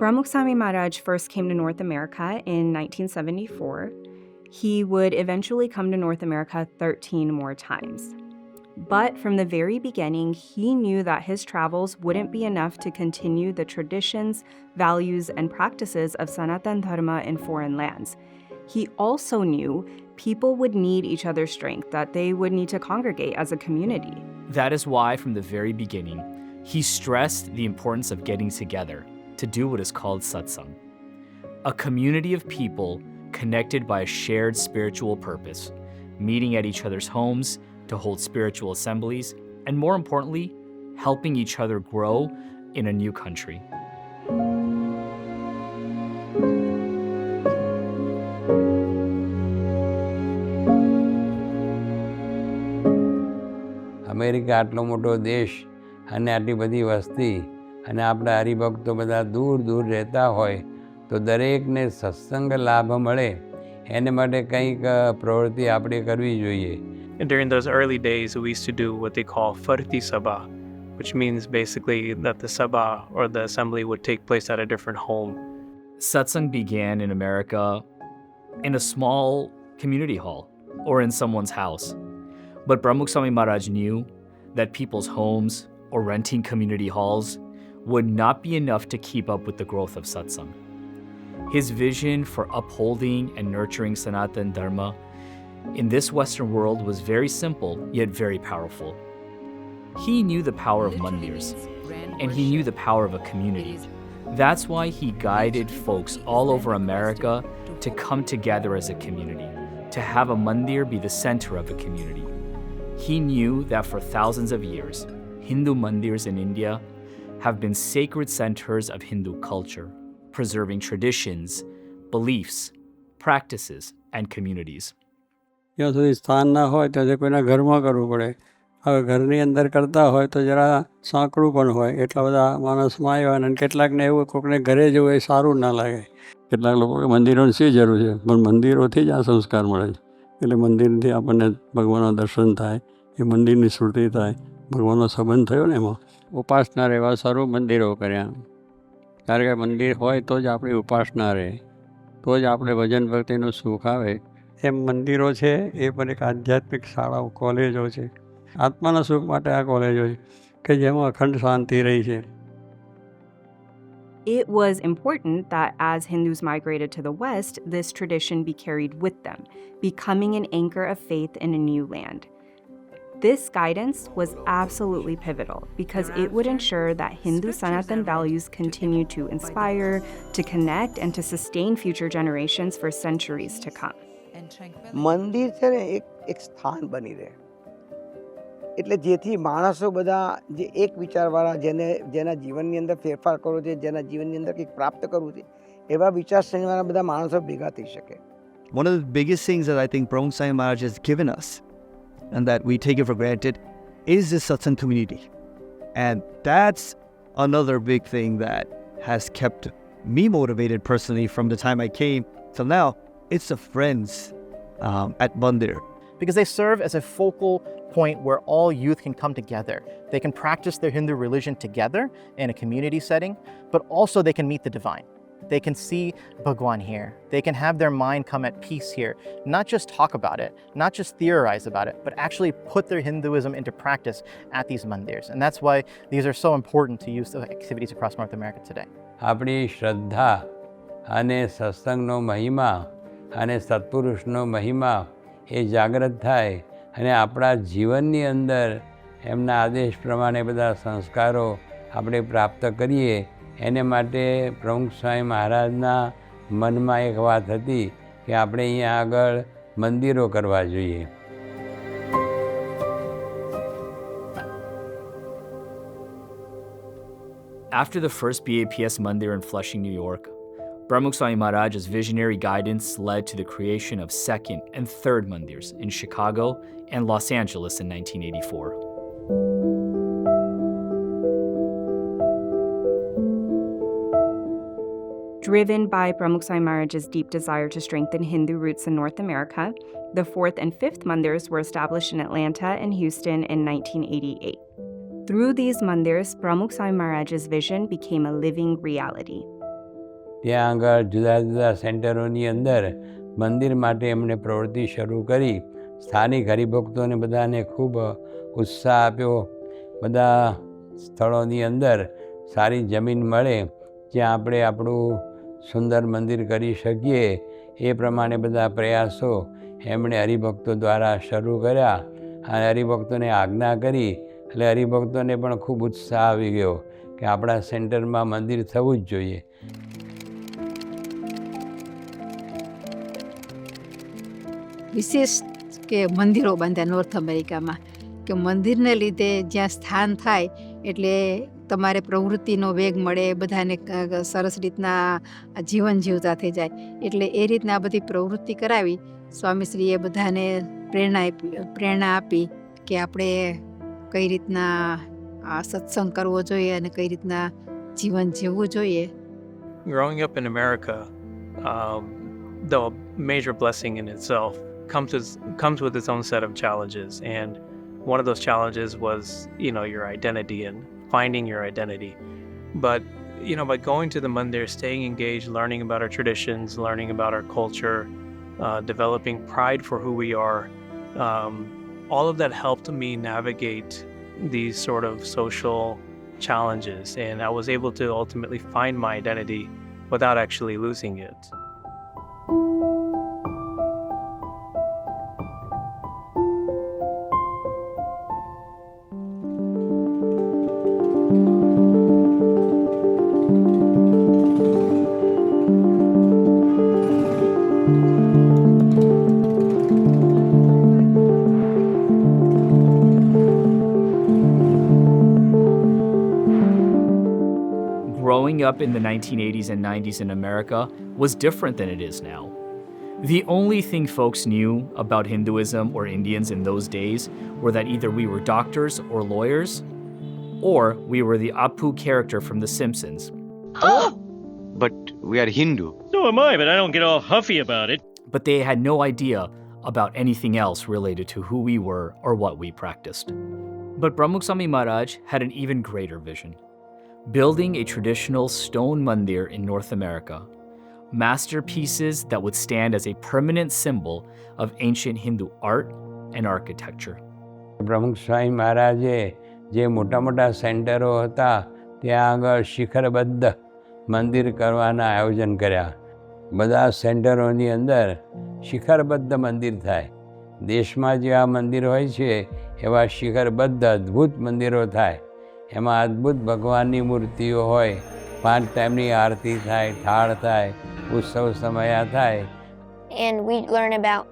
Brahmukh Swami Maharaj first came to North America in 1974. He would eventually come to North America 13 more times. But from the very beginning, he knew that his travels wouldn't be enough to continue the traditions, values, and practices of Sanatan Dharma in foreign lands. He also knew people would need each other's strength, that they would need to congregate as a community. That is why, from the very beginning, he stressed the importance of getting together to do what is called satsang, a community of people connected by a shared spiritual purpose, meeting at each other's homes to hold spiritual assemblies, and more importantly, helping each other grow in a new country. America આટલો મોટો દેશ અને આટલી બધી વસ્તી અને આપણા હરિભક્તો બધા દૂર દૂર રહેતા હોય તો દરેકને સત્સંગ લાભ મળે એને માટે કંઈક પ્રવૃત્તિ આપણે કરવી જોઈએ. And during those early days, we used to do what they call Farti Sabha, which means basically that the Sabha or the assembly would take place at a different home. Satsang began in America in a small community hall or in someone's house. But Brahmukh Swami Maharaj knew that people's homes or renting community halls would not be enough to keep up with the growth of satsang. His vision for upholding and nurturing Sanatan Dharma in this Western world was very simple, yet very powerful. He knew the power of mandirs, and he knew the power of a community. That's why he guided folks all over America to come together as a community, to have a mandir be the center of a community. He knew that for thousands of years, Hindu mandirs in India have been sacred centers of Hindu culture, preserving traditions, beliefs, practices, and communities. જ્યાં સુધી સ્થાન ના હોય ત્યાં સુધી કોઈના ઘરમાં કરવું પડે. હવે ઘરની અંદર કરતા હોય તો જરા સાંકડું પણ હોય, એટલા બધા માણસમાં આવ્યા અને કેટલાકને એવું કોઈકને ઘરે જવું એ સારું ના લાગે. કેટલાક લોકો મંદિરોની શી જરૂર છે, પણ મંદિરોથી જ આ સંસ્કાર મળે છે. એટલે મંદિરથી આપણને ભગવાનનું દર્શન થાય, એ મંદિરની સ્મૃતિ થાય, ભગવાનનો સંબંધ થયો ને એમાં. ઉપાસના રહેવા સારું મંદિરો કર્યા, કારણ કે મંદિર હોય તો જ આપણી ઉપાસના રહે, તો જ આપણે ભજન ભક્તિનું સુખ આવે. એમ મંદિરો છે એ પણ એક આધ્યાત્મિક શાળાઓ, કોલેજો છે. આત્માના સુખ માટે આ કોલેજો છે કે જેમાં અખંડ શાંતિ રહી છે. It was important that as Hindus migrated to the West, this tradition be carried with them, becoming an anchor of faith in a new land. This guidance was absolutely pivotal because it would ensure that Hindu Sanatan values continue to inspire, to connect, and to sustain future generations for centuries to come. મંદિર છે ને એક સ્થાન બની રહે, એટલે જેથી માણસો બધા જે એક વિચારવાળા, જેના જીવનની અંદર ફેરફાર કરવો છે, જેના જીવનની અંદર કંઈક પ્રાપ્ત કરવું છે, એવા વિચારસરણીવાળા બધા માણસો ભેગા થઈ શકે. One of the biggest things that I think Brahmukh Swami Maharaj has given us, and that we take it for granted, is this satsang community. And that's another big thing that has kept me motivated personally from the time I came till now. It's the friends at Mandir. Because they serve as a focal point where all youth can come together. They can practice their Hindu religion together in a community setting, but also they can meet the divine. They can see Bhagwan here. They can have their mind come at peace here. Not just talk about it, not just theorize about it, but actually put their Hinduism into practice at these mandirs. And that's why these are so important to use the activities across North America today. આપણી શ્રદ્ધા અને સત્સંગનો મહિમા અને સત્પુરુષનો મહિમા એ જાગૃત થાય અને આપણા જીવનની અંદર એમના આદેશ પ્રમાણે બધા સંસ્કારો આપણે પ્રાપ્ત કરીએ. એને માટે પ્રમુખ સ્વામી મહારાજના મનમાં એક વાત હતી કે આપણે અહીંયા આગળ મંદિરો કરવા જોઈએ. After the first BAPS Mandir in Flushing, New York, Brahmukh Swami Maharaj's visionary guidance led to the creation of second and third mandirs in Chicago and Los Angeles in 1984. Driven by Brahmukh Swami Maharaj's deep desire to strengthen Hindu roots in North America, the fourth and fifth mandirs were established in Atlanta and Houston in 1988. Through these mandirs, Brahmukh Swami Maharaj's vision became a living reality. ત્યાં આગળ જુદા જુદા સેન્ટરોની અંદર મંદિર માટે એમણે પ્રવૃત્તિ શરૂ કરી. સ્થાનિક હરિભક્તોને બધાને ખૂબ ઉત્સાહ આપ્યો. બધા સ્થળોની અંદર સારી જમીન મળે જ્યાં આપણે આપણું સુંદર મંદિર કરી શકીએ એ પ્રમાણે બધા પ્રયાસો એમણે હરિભક્તો દ્વારા શરૂ કર્યા અને હરિભક્તોને આજ્ઞા કરી. એટલે હરિભક્તોને પણ ખૂબ ઉત્સાહ આવી ગયો કે આપણા સેન્ટરમાં મંદિર થવું જ જોઈએ. વિશેષ કે મંદિરો બાંધ્યા નોર્થ અમેરિકામાં, કે મંદિરને લીધે જ્યાં સ્થાન થાય એટલે તમારે પ્રવૃત્તિનો વેગ મળે, બધાને સરસ રીતના જીવન જીવતા થઈ જાય. એટલે એ રીતના આ બધી પ્રવૃત્તિ કરાવી સ્વામીશ્રીએ બધાને પ્રેરણા આપી કે આપણે કઈ રીતના આ સત્સંગ કરવો જોઈએ અને કઈ રીતના જીવન જીવવું જોઈએ. Growing up in America, the major blessing in itself comes with its own set of challenges, and one of those challenges was, your identity and finding your identity. But by going to the mandir, staying engaged, learning about our traditions, learning about our culture, developing pride for who we are, all of that helped me navigate these sort of social challenges, and I was able to ultimately find my identity without actually losing it. Growing up in the 1980s and 90s in America was different than it is now. The only thing folks knew about Hinduism or Indians in those days were that either we were doctors or lawyers, or we were the Apu character from The Simpsons. But we are Hindu. So am I, but I don't get all huffy about it. But they had no idea about anything else related to who we were or what we practiced. But Pramukh Swami Maharaj had an even greater vision. Building a traditional stone mandir in North America, masterpieces that would stand as a permanent symbol of ancient Hindu art and architecture. પ્રમુખ સ્વામી મહારાજે જે મોટા મોટા સેન્ટરો હતા ત્યાં આગળ શિખરબદ્ધ મંદિર કરવાના આયોજન કર્યા. બધા સેન્ટરોની અંદર શિખરબદ્ધ મંદિર થાય. દેશમાં જેવા મંદિર હોય છે એવા શિખરબદ્ધ અદ્ભુત મંદિરો થાય. એમાં અદ્ભુત ભગવાનની મૂર્તિઓ હોય, 5 ટાઈમની આરતી થાય, થાળ થાય, ઉત્સવ સમયા થાય. And we learn about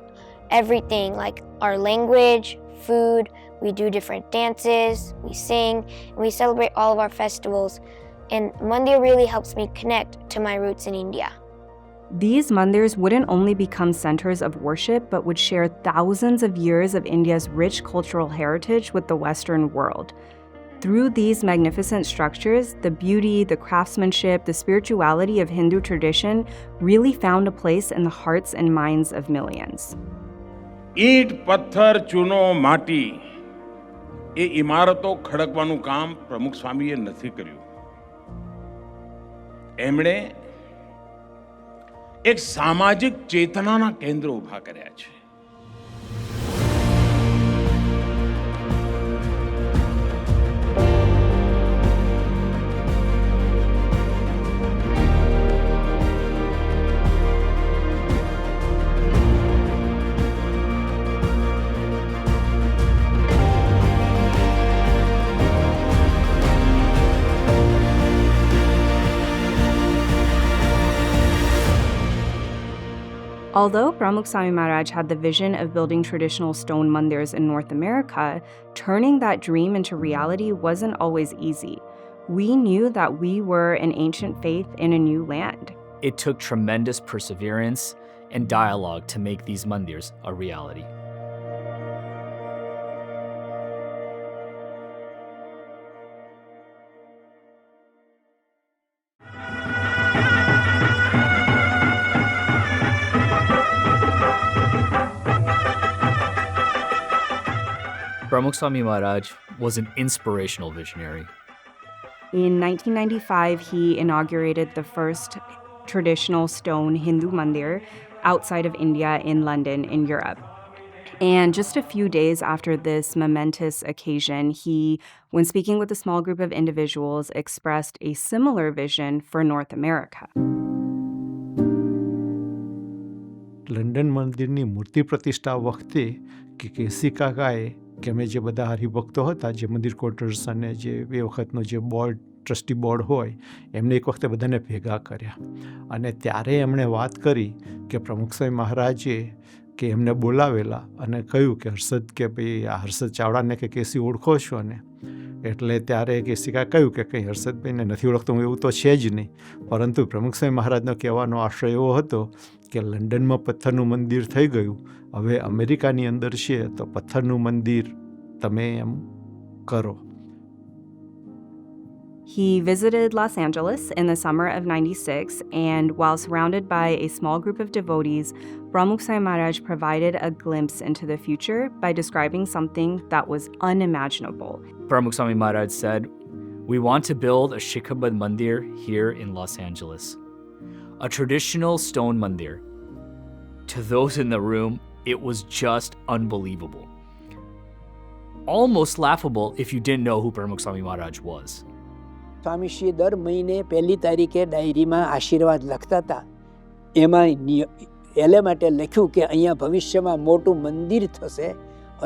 everything, like our language, food, we do different dances, we sing, and we celebrate all of our festivals. And mandir really helps me connect to my roots in India. These mandirs wouldn't only become centers of worship, but would share thousands of years of India's rich cultural heritage with the Western world. Through these magnificent structures, the beauty, the craftsmanship, the spirituality of Hindu tradition really found a place in the hearts and minds of millions. ઈંટ પથ્થર ચૂનો માટી એ ઇમારતો ખડકવાનું કામ પ્રમુખ સ્વામીએ નથી કર્યું. એમણે એક સામાજિક ચેતનાના કેન્દ્ર ઊભા કર્યા છે. Although Pramukh Swami Maharaj had the vision of building traditional stone mandirs in North America, turning that dream into reality wasn't always easy. We knew that we were an ancient faith in a new land. It took tremendous perseverance and dialogue to make these mandirs a reality. Pramukh Swami Maharaj was an inspirational visionary. In 1995, he inaugurated the first traditional stone Hindu mandir outside of India in London in Europe. And just a few days after this momentous occasion, he, when speaking with a small group of individuals, expressed a similar vision for North America. London મંદિરની મૂર્તિ પ્રતિષ્ઠા વખતે કેસી કાકાએ કે અમે જે બધા હરિભક્તો હતા, જે મંદિર ક્વાર્ટર્સ અને જે એ વખતનો જે બોર્ડ ટ્રસ્ટી બોર્ડ હોય એમને એક વખતે બધાને ભેગા કર્યા અને ત્યારે એમણે વાત કરી કે પ્રમુખ સ્વામી મહારાજે કે એમને બોલાવેલા અને કહ્યું કે હર્ષદ કે ભાઈ આ હર્ષદ ચાવડાને કે કેસી ઓળખો છો ને? એટલે ત્યારે કેસિકા કહ્યું કે કંઈ હર્ષદભાઈને નથી ઓળખતો હું, એવું તો છે જ નહીં, પરંતુ પ્રમુખ સ્વામી મહારાજનો કહેવાનો આશય એવો હતો કે લંડનમાં પથ્થરનું મંદિર થઈ ગયું, હવે અમેરિકાની અંદર છે તો પથ્થરનું મંદિર તમે એમ કરો. He visited Los Angeles in the summer of '96, and while surrounded by a small group of devotees, Pramukh Swami Maharaj provided a glimpse into the future by describing something that was unimaginable. Pramukh Swami Maharaj said, "We want to build a Shikhabad Mandir here in Los Angeles. A traditional stone mandir." To those in the room, it was just unbelievable. Almost laughable if you didn't know who Pramukh Swami Maharaj was. Swamishri દર મહિને 1 તારીખે ડાયરીમાં આશીર્વાદ લખતા હતા. એમાં એલે માટે લખ્યું કે અહીંયા ભવિષ્યમાં મોટું મંદિર થશે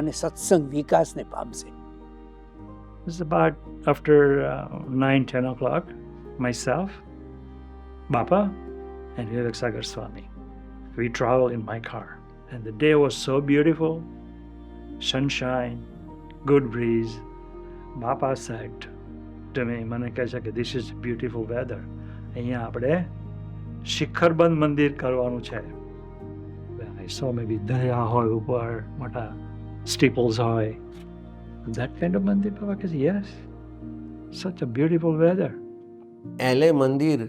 અને સત્સંગ વિકાસને પામશે. It was about after 9-10 o'clock, myself, Bapa, and Vivek Sagar Swami. We traveled in my car, and the day was so beautiful, sunshine, good breeze. Bapa said to me, મને કહે છે કે this is beautiful weather. અહીંયા આપણે શિખરબંધ મંદિર કરવાનું છે. I saw maybe દરિયા હોય ઉપર, મોટા steeples હોય. That kind of મંદિર, Baba કહે છે, yes, such a beautiful weather. LA મંદિર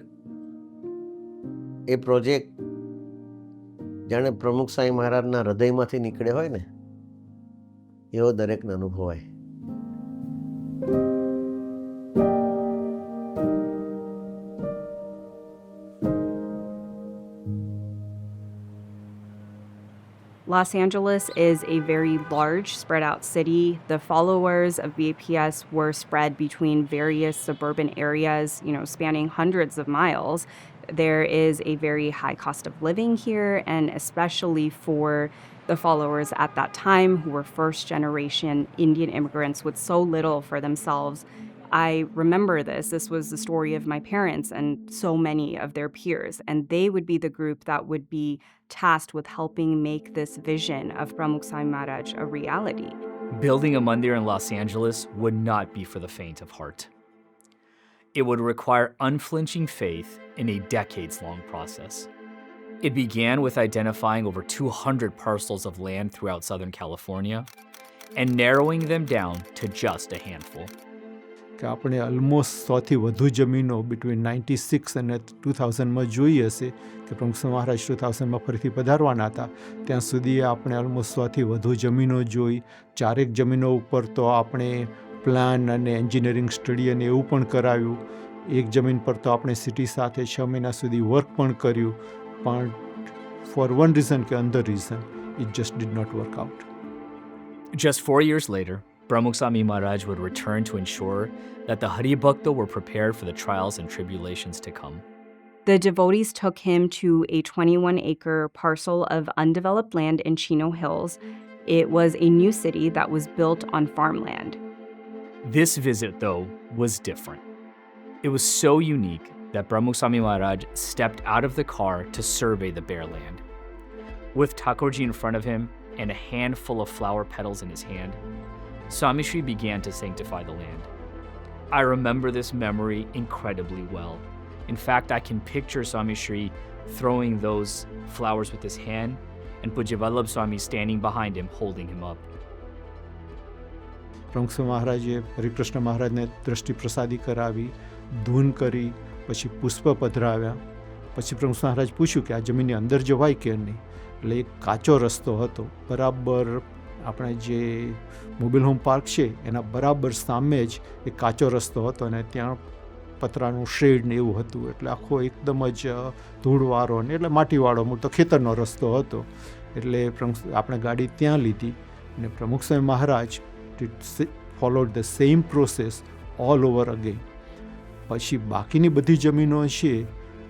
એ પ્રોજેક્ટ જાણે પ્રમુખ સ્વામી મહારાજના હૃદયમાંથી નીકળે હોય ને એવો દરેકને અનુભવાય. Los Angeles is a very large, spread out city. The followers of BAPS were spread between various suburban areas, spanning hundreds of miles. There is a very high cost of living here, and especially for the followers at that time who were first generation Indian immigrants with so little for themselves. I remember this. This was the story of my parents and so many of their peers, and they would be the group that would be tasked with helping make this vision of Pramukh Swami Maharaj a reality. Building a mandir in Los Angeles would not be for the faint of heart. It would require unflinching faith in a decades-long process. It began with identifying over 200 parcels of land throughout Southern California and narrowing them down to just a handful. કે આપણે almost 100થી વધુ જમીનો between 96 અને 2000માં જોઈ હશે કે પ્રમુખ સ્વામી મહારાજ 2000માં ફરીથી પધારવાના હતા. ત્યાં સુધી આપણે ઓલમોસ્ટ 100થી વધુ જમીનો જોઈ. 4 જમીનો ઉપર તો આપણે પ્લાન અને એન્જિનિયરિંગ સ્ટડી અને એવું પણ કરાવ્યું. એક જમીન પર તો આપણે સિટી સાથે 6 મહિના સુધી વર્ક પણ કર્યું, પણ ફોર વન રીઝન કે another reason it just did not work out. Just 4 years later, Pramukh Swami Maharaj would return to ensure that the Hari Bhakta were prepared for the trials and tribulations to come. The devotees took him to a 21-acre parcel of undeveloped land in Chino Hills. It was a new city that was built on farmland. This visit, though, was different. It was so unique that Pramukh Swami Maharaj stepped out of the car to survey the bare land. With Thakurji in front of him and a handful of flower petals in his hand, Swami Shri began to sanctify the land. I remember this memory incredibly well. In fact, I can picture Swami Shri throwing those flowers with his hand and Pujya Vallabh Swami standing behind him, holding him up. પ્રમુખ સ્વામી મહારાજે હરિકૃષ્ણ મહારાજને દ્રષ્ટિ પ્રસાદી કરાવી, ધૂન કરી, પછી પુષ્પ પધરાવ્યા. પછી પ્રમુખ સ્વામી મહારાજ પૂછ્યું કે આ જમીનની અંદર જવાય કે નહીં. એટલે એક કાચો રસ્તો હતો, બરાબર આપણે જે મોબાઈલ હોમ પાર્ક છે એના બરાબર સામે જ એક કાચો રસ્તો હતો અને ત્યાં પતરાનું શેડ ને એવું હતું, એટલે આખો એકદમ જ ધૂળવાળો ને એટલે માટીવાળો તો ખેતરનો રસ્તો હતો. એટલે આપણે ગાડી ત્યાં લીધી અને Pramukh Swami Maharaj followed the same process all over again. પછી બાકીની બધી જમીનો છે,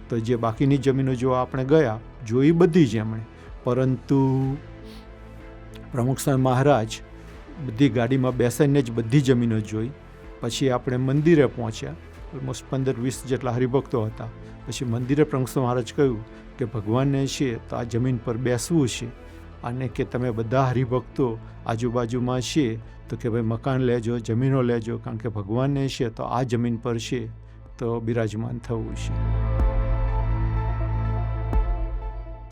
તો જે બાકીની જમીનો જો આપણે ગયા જોઈ બધી જ એમણે, પરંતુ પ્રમુખ સ્વામી મહારાજ બધી ગાડીમાં બેસાઈને જ બધી જમીનો જોઈ. પછી આપણે મંદિરે પહોંચ્યા, ઓલમોસ્ટ 15-20 જેટલા હરિભક્તો હતા. પછી મંદિરે પ્રમુખ સ્વામી મહારાજ કહ્યું કે ભગવાનને છે તો આ જમીન પર બેસવું છે, અને કે તમે બધા હરિભક્તો આજુબાજુમાં છે તો કે ભાઈ મકાન લેજો, જમીનો લેજો, કારણ કે ભગવાનને છે તો આ જમીન પર છે તો બિરાજમાન થવું છે.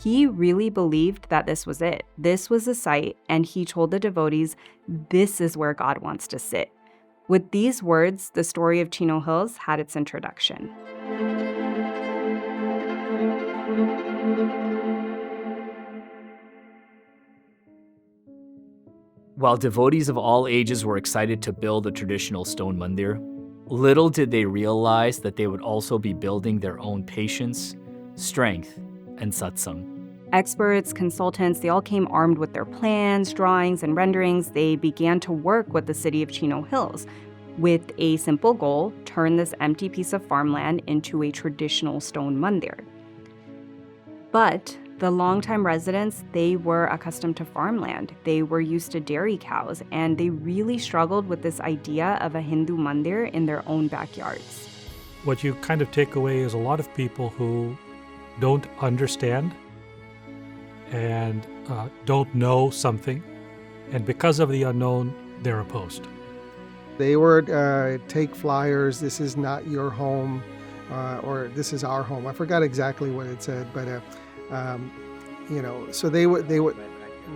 He really believed that this was it. This was the site, and he told the devotees, this is where God wants to sit. With these words, the story of Chino Hills had its introduction. While devotees of all ages were excited to build a traditional stone mandir, little did they realize that they would also be building their own patience, strength, and satsang. Experts, consultants, they all came armed with their plans, drawings, and renderings. They began to work with the city of Chino Hills with a simple goal: turn this empty piece of farmland into a traditional stone mandir. But the longtime residents, they were accustomed to farmland. They were used to dairy cows, and they really struggled with this idea of a Hindu mandir in their own backyards. What you kind of take away is a lot of people who don't understand and don't know something, and because of the unknown, they're opposed. They would take flyers, this is not your home, or this is our home. I forgot exactly what it said, but so they would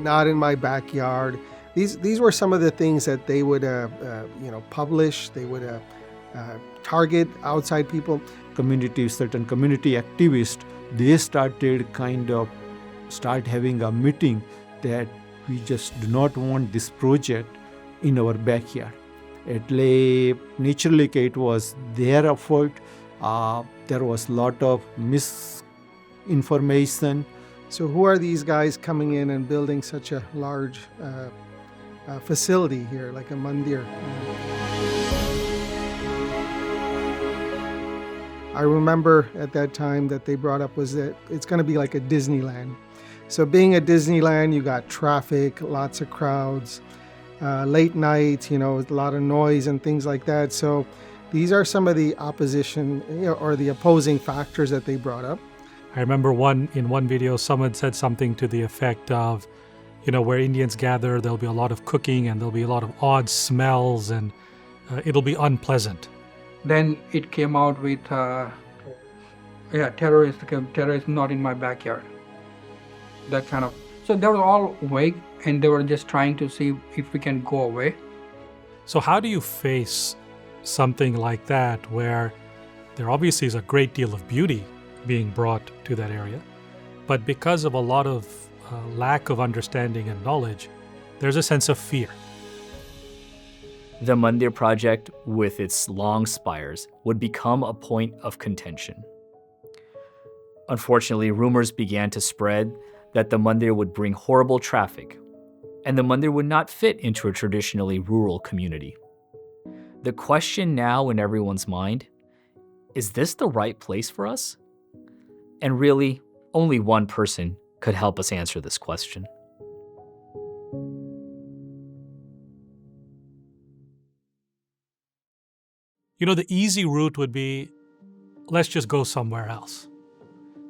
not in my backyard. These were some of the things that they would publish. They would target outside people. Certain community activists, they start having a meeting that we just do not want this project in our backyard. એટલે naturally it was their effort. There was a lot of misinformation. So who are these guys coming in and building such a large facility here, like a mandir? I remember at that time that they brought up was that it's going to be like a Disneyland. So being a Disneyland, you got traffic, lots of crowds, late nights, a lot of noise and things like that. So these are some of the opposition or the opposing factors that they brought up. I remember in one video, someone said something to the effect of, where Indians gather, there'll be a lot of cooking and there'll be a lot of odd smells and it'll be unpleasant. Then it came out with, terrorists not in my backyard. That kind of. So they were all vague and they were just trying to see if we can go away. So how do you face something like that where there obviously is a great deal of beauty being brought to that area, but because of a lot of lack of understanding and knowledge, there's a sense of fear. The Mandir project, with its long spires, would become a point of contention. Unfortunately, rumors began to spread that the Mandir would bring horrible traffic, and the Mandir would not fit into a traditionally rural community. The question now in everyone's mind, is this the right place for us? And really, only one person could help us answer this question. The easy route would be, let's just go somewhere else.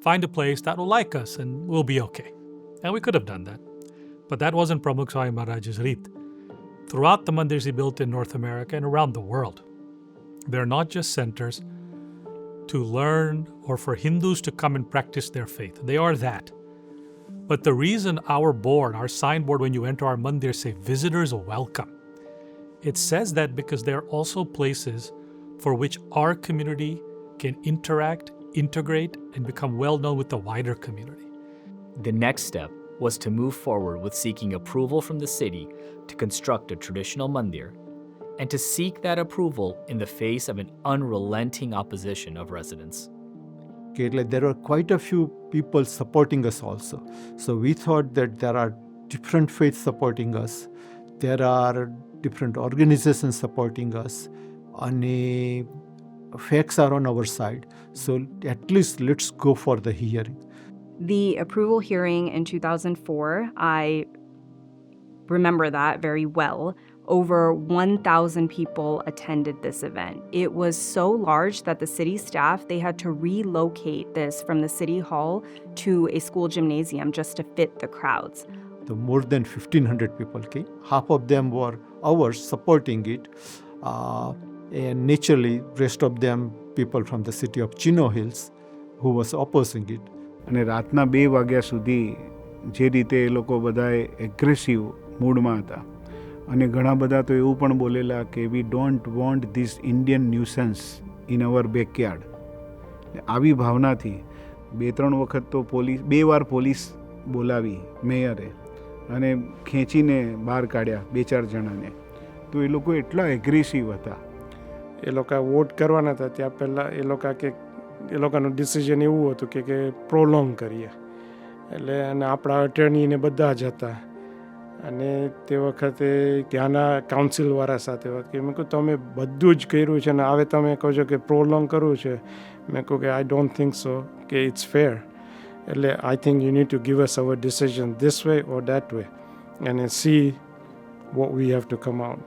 Find a place that will like us and we'll be okay. And we could have done that. But that wasn't Pramukh Swami Maharaj's rit. Throughout the mandirs he built in North America and around the world, they're not just centers to learn or for Hindus to come and practice their faith. They are that. But the reason our signboard when you enter our mandir say visitors welcome, it says that because they're also places for which our community can interact, integrate, and become well known with the wider community. The next step was to move forward with seeking approval from the city to construct a traditional mandir, and to seek that approval in the face of an unrelenting opposition of residents. Okay, like there were quite a few people supporting us also. So we thought that there are different faiths supporting us. There are different organizations supporting us. And facts are on our side. So at least let's go for the hearing. The approval hearing in 2004, I remember that very well. Over 1,000 people attended this event. It was so large that the city staff, they had to relocate this from the city hall to a school gymnasium just to fit the crowds. So more than 1,500 people came. Half of them were ours supporting it. And naturally, rest of them people from the city of Chino Hills who was opposing it. અને રાતના 2 વાગ્યા સુધી જે રીતે એ લોકો બધાએ aggressive મૂડમાં હતા અને ઘણા બધા તો એવું પણ બોલેલા કે we don't want this Indian nuisance in our backyard. આવી ભાવનાથી 2-3 વખત તો પોલીસ 2 વાર પોલીસ બોલાવી મેયરે અને ખેંચીને બહાર કાઢ્યા 2-4 જણાને. તો એ લોકો એટલા એગ્રેસિવ હતા. એ લોકો વોટ કરવાના હતા ત્યાં પહેલાં એ લોકો કે એ લોકોનું ડિસિઝન એવું હતું કે પ્રોલોંગ કરીએ એટલે અને આપણા અટર્ની ને બધા જ હતા અને તે વખતે ત્યાંના કાઉન્સિલવાળા સાથે વાત કરી. મેં કહું તમે બધું જ કર્યું છે ને હવે તમે કહો છો કે પ્રોલોંગ કરવું છે. મેં કહું કે આઈ ડોન્ટ થિંક સો કે ઇટ્સ ફેર. એટલે I think you need to give us our decision this way or that way અને see what we have to come out.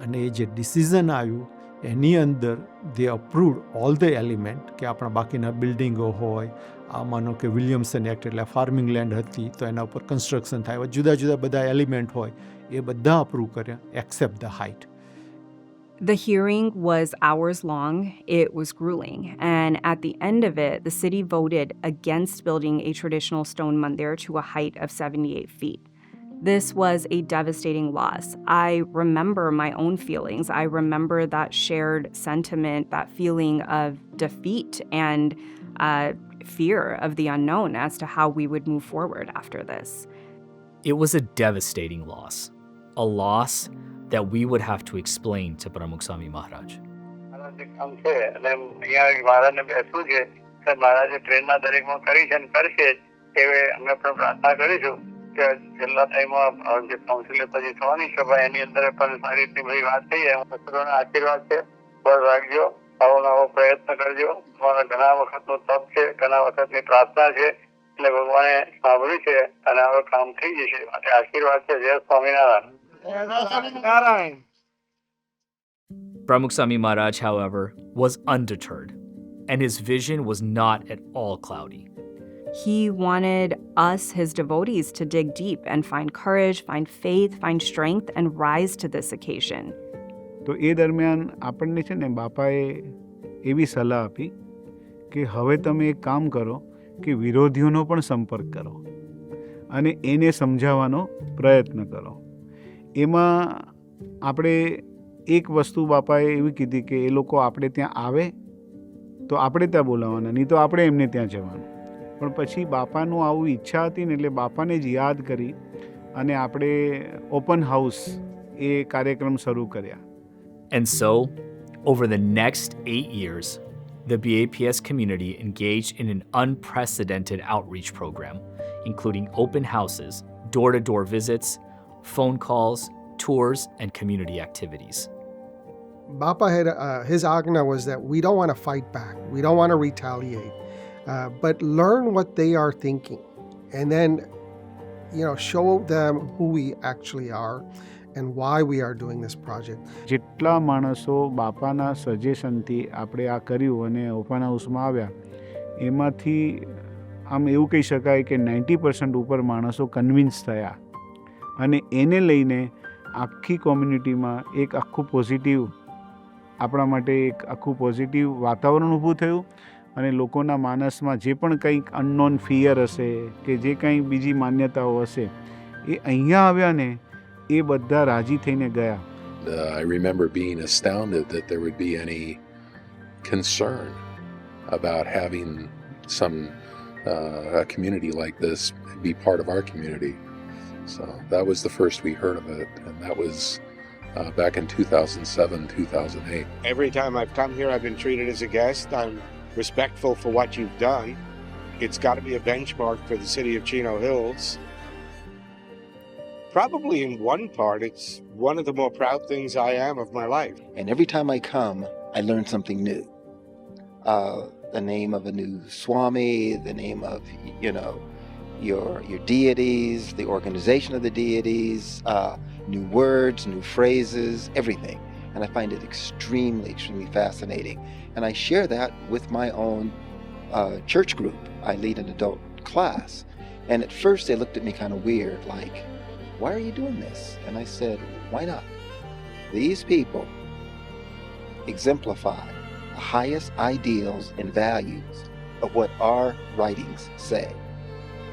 અને એ જે ડિસિઝન આવ્યું એની અંદર they approved all the element કે આપણા બાકીના બિલ્ડિંગો હોય, આ માનો કે વિલિયમસન એક્ટ એટલે ફાર્મિંગ લેન્ડ હતી તો એના ઉપર કન્સ્ટ્રક્શન થાય, જુદા જુદા બધા એલિમેન્ટ હોય એ બધા અપ્રૂવ કર્યા accept the height. The hearing was hours long. It was grueling. And at the end of it, the city voted against building a traditional stone mandir to a height of 78 feet. This was a devastating loss. I remember my own feelings. I remember that shared sentiment, that feeling of defeat and fear of the unknown as to how we would move forward after this. It was a devastating loss, a loss that we would have to explain to Pramukh Swami Maharaj. છેલ્લા ટાઈમમાં જે કાઉન્સિલે પછી થવાની સભા એની અંદર પણ સારી રીતની બધી વાત થઈ જાય. મિત્રોના આશીર્વાદ છે, બળ રાખજો, આવો નવો પ્રયત્ન કરજો. તમારા ઘણા વખતનો તપ છે, ઘણા વખતની પ્રાર્થના છે, એટલે ભગવાને સાંભળ્યું છે અને હવે કામ થઈ જશે. માટે આશીર્વાદ છે. જય Swaminarayan. Pramukh Swami Maharaj, however, was undeterred, and his vision was not at all cloudy. He wanted us, his devotees, to dig deep and find courage, find faith, find strength, and rise to this occasion. તો એ દરમિયાન આપણને છે ને બાપાએ એવી સલાહ આપી કે હવે તમે એક કામ કરો કે વિરોધીઓનો પણ સંપર્ક કરો અને એને સમજાવવાનો પ્રયત્ન કરો. એમાં આપણે એક વસ્તુ બાપાએ એવી કીધી કે એ લોકો આપણે ત્યાં આવે તો આપણે ત્યાં બોલાવવાના, નહીં તો આપણે એમને ત્યાં જવાનું. પણ પછી બાપાનું આવું ઈચ્છા હતી ને એટલે બાપાને જ યાદ કરી અને આપણે ઓપન હાઉસ એ કાર્યક્રમ શરૂ કર્યા. And so, over the next 8 years, the BAPS community engaged in an unprecedented outreach program, including open houses, door-to-door visits, phone calls, tours, and community activities. Bapa had his agna was that we don't want to fight back. We don't want to retaliate. But learn what they are thinking and then, show them who we actually are and why we are doing this project. જેટલા માણસો બાપાના સજેશનથી આપણે આ કર્યું અને open હાઉસમાં આવ્યા એમાંથી આમ એવું કહી શકાય કે 90% ઉપર માણસો કન્વિન્સ થયા અને એને લઈને આખી કોમ્યુનિટીમાં એક આખું પોઝિટિવ આપણા માટે એક આખું પોઝિટિવ વાતાવરણ ઊભું થયું અને લોકોના માનસમાં જે પણ કંઈક અનનોન ફિયર હશે કે જે કંઈ બીજી માન્યતાઓ હશે એ અહીંયા આવ્યા ને એ બધા રાજી થઈને ગયા. I remember being astounded that there would be any concern about having a community like this be part of our community. So that was the first we heard of it, and that was back in 2007, 2008. Every time I've come here, I've been treated as a guest. I'm respectful for what you've done. It's got to be a benchmark for the city of Chino Hills. Probably in one part, it's one of the more proud things I am of my life. And every time I come, I learn something new. The name of a new Swami, the name of, your deities, the organization of the deities, new words, new phrases, everything. And I find it extremely, extremely fascinating. And I share that with my own church group. I lead an adult class. And at first they looked at me kind of weird, like, why are you doing this? And I said, why not? These people exemplify the highest ideals and values of what our writings say.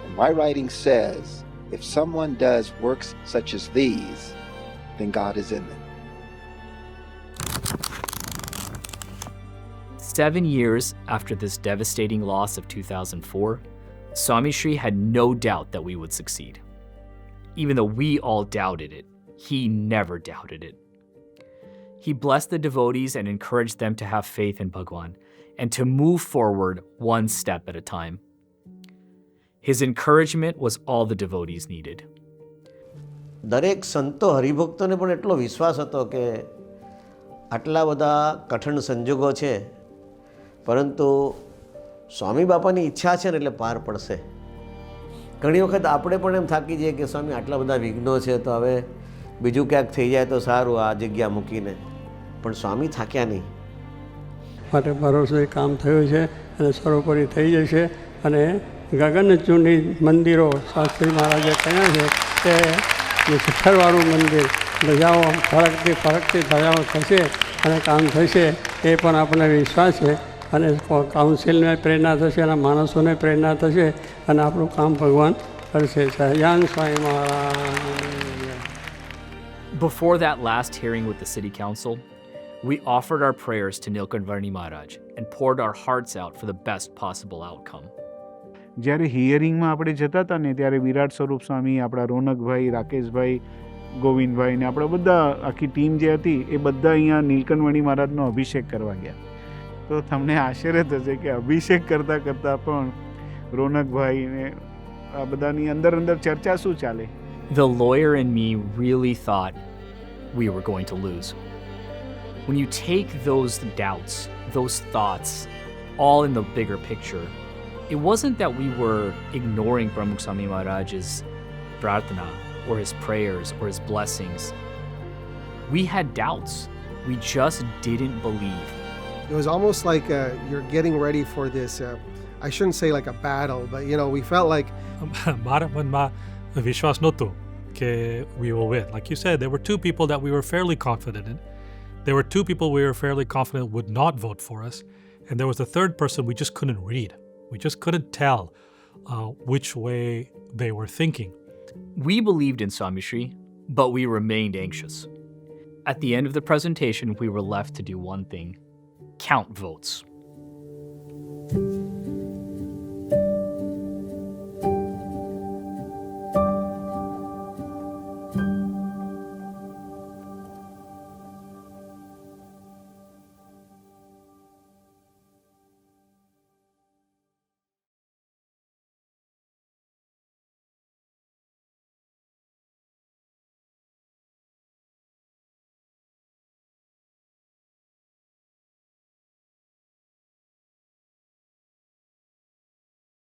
And my writing says, if someone does works such as these, then God is in them. 7 years after this devastating loss of 2004, Swami Shri had no doubt that we would succeed. Even though we all doubted it, he never doubted it. He blessed the devotees and encouraged them to have faith in Bhagwan and to move forward one step at a time. His encouragement was all the devotees needed. દરેક સંતો હરિભક્તોને પણ એટલો વિશ્વાસ હતો કે આટલા બધા કઠણ સંજોગો છે, પરંતુ સ્વામી બાપાની ઈચ્છા છે ને એટલે પાર પડશે. ઘણી વખત આપણે પણ એમ થાકી જઈએ કે સ્વામી આટલા બધા વિઘ્નો છે તો હવે બીજું ક્યાંક થઈ જાય તો સારું આ જગ્યા મૂકીને, પણ સ્વામી થાક્યા નહીં. માટે ભરોસે કામ થયું છે અને સર્વોપરી થઈ જશે. અને ગગનચુંડી મંદિરો શાસ્ત્રી મહારાજે કહ્યા છે કે શિખરવાળું મંદિર ધજાઓ ફરકતી ધજાઓ થશે અને કામ થશે એ પણ આપણને વિશ્વાસ છે. અને કાઉન્સિલને પ્રેરણા થશે અને માણસોને પ્રેરણા થશે અને આપણું કામ ભગવાન કરશે. Sahjan Swami Maharaj. Before that last hearing with the city council, we offered our prayers to Nilkanvarni Maharaj and poured our hearts out for the best possible outcome. જ્યારે હિયરિંગમાં આપણે જતા હતા ને ત્યારે વિરાટ સ્વરૂપ સ્વામી, આપણા રોનકભાઈ, રાકેશભાઈ, ગોવિંદભાઈ ને આપણા બધા આખી ટીમ જે હતી એ બધા અહીંયા નીલકંઠમણી મહારાજનો અભિષેક કરવા ગયા. તો તમને આશ્ચર્ય થશે કે અભિષેક કરતાં કરતાં પણ રોનકભાઈ ને આ બધાની અંદર ચર્ચા શું ચાલે. The lawyer in me really thought we were going to lose. When you take those doubts, those thoughts, all in the bigger picture, it wasn't that we were ignoring Pramukh Swami Maharaj's prarthana or his prayers or his blessings. We had doubts. We just didn't believe. It was almost like you're getting ready for this, I shouldn't say like a battle, but we felt like... Vishwas notu ke we will win. Like you said, there were two people that we were fairly confident in. There were two people we were fairly confident would not vote for us. And there was a third person we just couldn't read. We just couldn't tell which way they were thinking. We believed in Swami Shri, but we remained anxious. At the end of the presentation, we were left to do one thing: count votes.